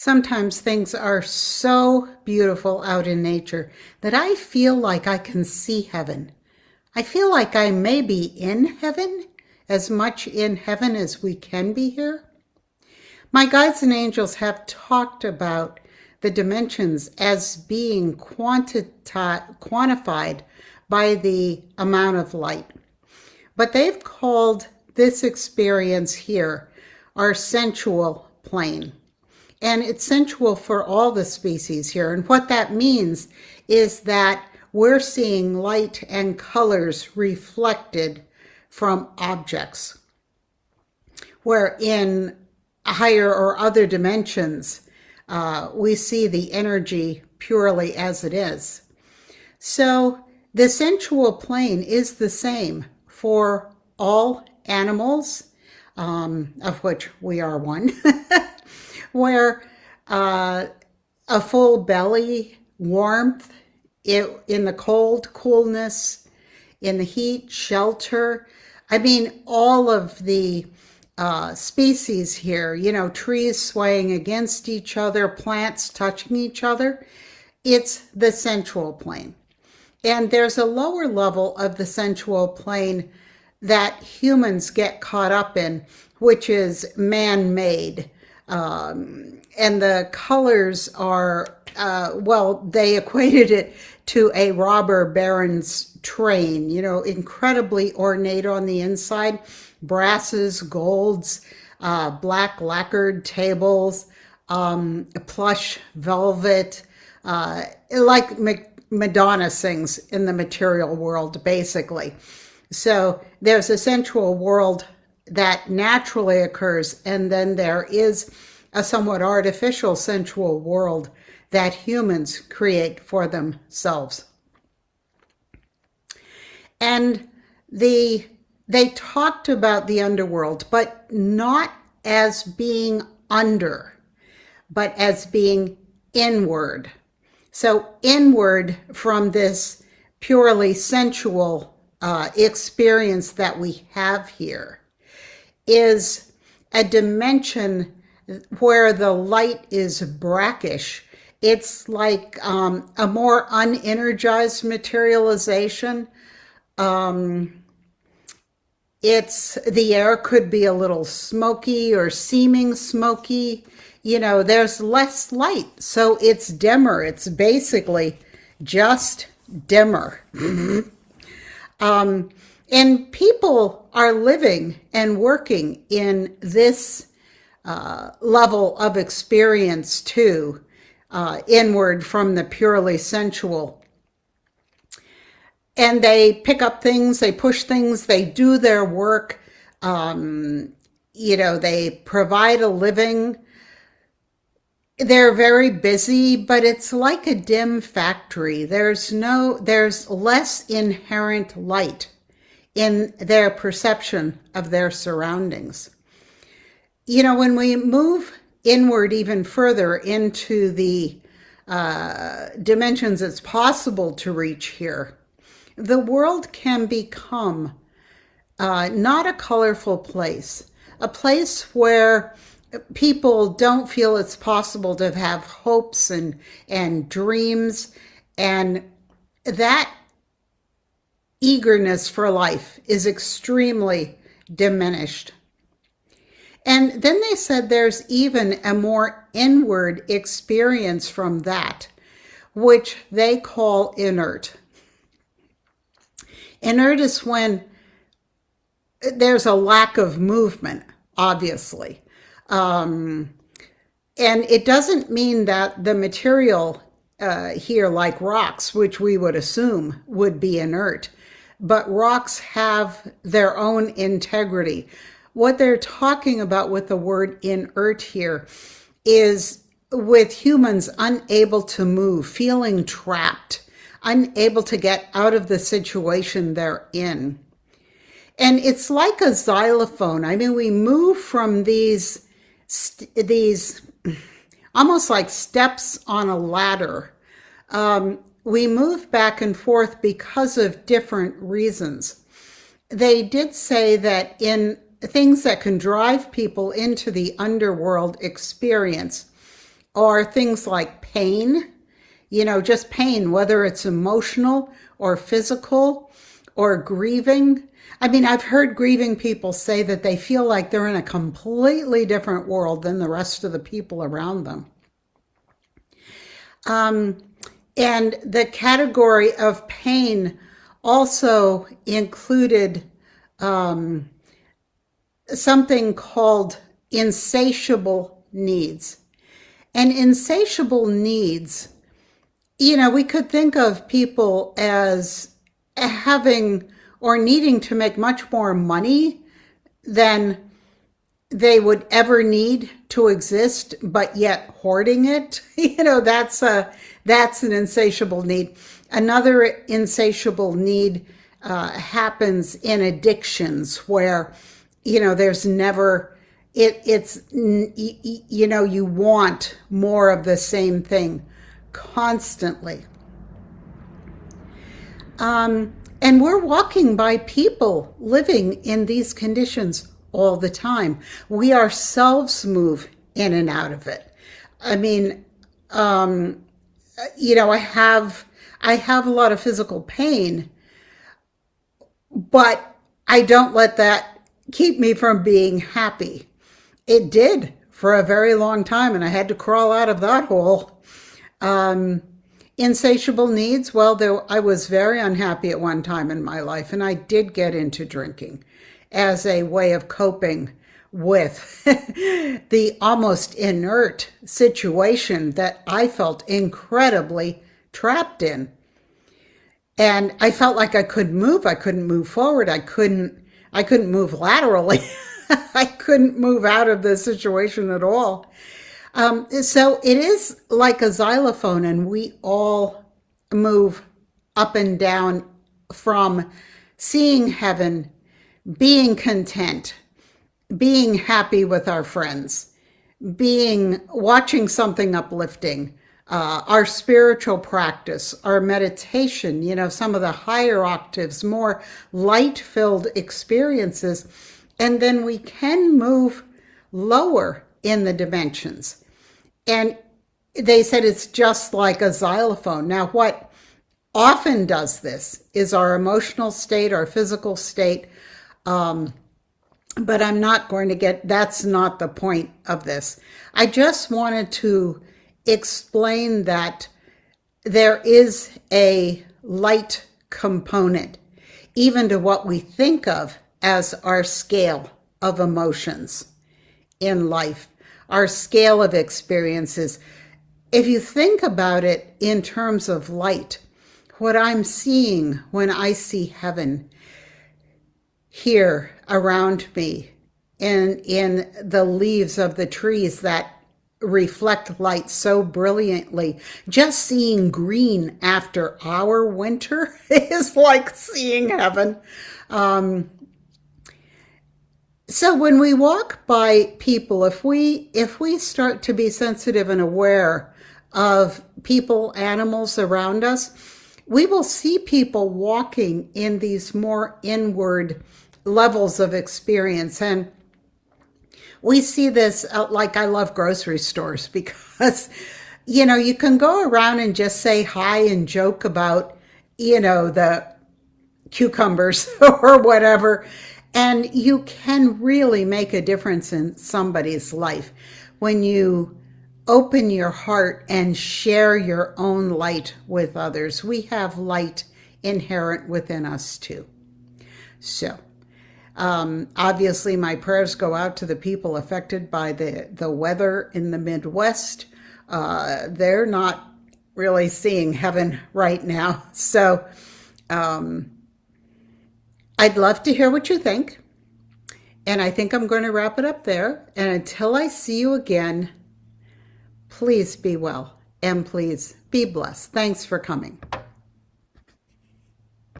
Sometimes things are so beautiful out in nature that I feel like I can see heaven. I feel like I may be in heaven, as much in heaven as we can be here. My guides and angels have talked about the dimensions as being quantified by the amount of light. But they've called this experience here our sensual plane. And it's sensual for all the species here. And what that means is that we're seeing light and colors reflected from objects, where in higher or other dimensions, we see the energy purely as it is. So the sensual plane is the same for all animals, of which we are one, where a full belly, warmth, in the cold, coolness, in the heat, shelter. I mean, all of the species here, trees swaying against each other, plants touching each other. It's the sensual plane. And there's a lower level of the sensual plane that humans get caught up in, which is man-made. And the colors are, they equated it to a robber baron's train, incredibly ornate on the inside, brasses, golds, black lacquered tables, plush velvet, like Madonna sings in the material world, basically. So there's a sensual world that naturally occurs, and then there is a somewhat artificial sensual world that humans create for themselves. And they talked about the underworld, but not as being under, but as being inward. So inward from this purely sensual experience that we have here is a dimension where the light is brackish. It's like a more unenergized materialization. The air could be a little smoky or seeming smoky. There's less light, so it's dimmer. It's basically just dimmer. And people are living and working in this level of experience too, inward from the purely sensual. And they pick up things, they push things, they do their work, they provide a living. They're very busy, but it's like a dim factory. There's less inherent light in their perception of their surroundings. When we move inward even further into the dimensions it's possible to reach here, the world can become not a colorful place, a place where people don't feel it's possible to have hopes and dreams, and that eagerness for life is extremely diminished. And then they said there's even a more inward experience from that, which they call inert. Inert is when there's a lack of movement, obviously. And it doesn't mean that the material here, like rocks, which we would assume would be inert, but rocks have their own integrity. What they're talking about with the word inert here is with humans unable to move, feeling trapped, unable to get out of the situation they're in. And it's like a xylophone. I mean, we move from these almost like steps on a ladder. We move back and forth because of different reasons. They did say that in things that can drive people into the underworld experience, are things like pain, just pain, whether it's emotional or physical or grieving. I mean, I've heard grieving people say that they feel like they're in a completely different world than the rest of the people around them. And the category of pain also included something called insatiable needs. And insatiable needs, we could think of people as having or needing to make much more money than they would ever need to exist, but yet hoarding it. That's an insatiable need. Another insatiable need happens in addictions where, there's never, you want more of the same thing constantly. And we're walking by people living in these conditions all the time. We ourselves move in and out of it. I mean, I have a lot of physical pain, but I don't let that keep me from being happy. It did for a very long time, and I had to crawl out of that hole. Insatiable needs, well, I was very unhappy at one time in my life, and I did get into drinking as a way of coping with the almost inert situation that I felt incredibly trapped in. And I felt like I couldn't move. I couldn't move forward. I couldn't move laterally. I couldn't move out of the situation at all. So it is like a xylophone, and we all move up and down from seeing heaven, being content, being happy with our friends, watching something uplifting, our spiritual practice, our meditation, some of the higher octaves, more light-filled experiences. And then we can move lower in the dimensions. And they said it's just like a xylophone. Now, what often does this is our emotional state, our physical state. But I'm not going to that's not the point of this. I just wanted to explain that there is a light component, even to what we think of as our scale of emotions in life, our scale of experiences. If you think about it in terms of light, what I'm seeing when I see heaven here around me and in the leaves of the trees that reflect light so brilliantly, just seeing green after our winter is like seeing heaven. So when we walk by people, if we start to be sensitive and aware of people, animals around us, we will see people walking in these more inward levels of experience. And we see this, like I love grocery stores because, you can go around and just say hi and joke about, the cucumbers or whatever. And you can really make a difference in somebody's life when you open your heart and share your own light with others. We have light inherent within us too. So, obviously my prayers go out to the people affected by the weather in the Midwest. They're not really seeing heaven right now. So, I'd love to hear what you think. And I think I'm going to wrap it up there. And until I see you again, please be well and please be blessed. Thanks for coming.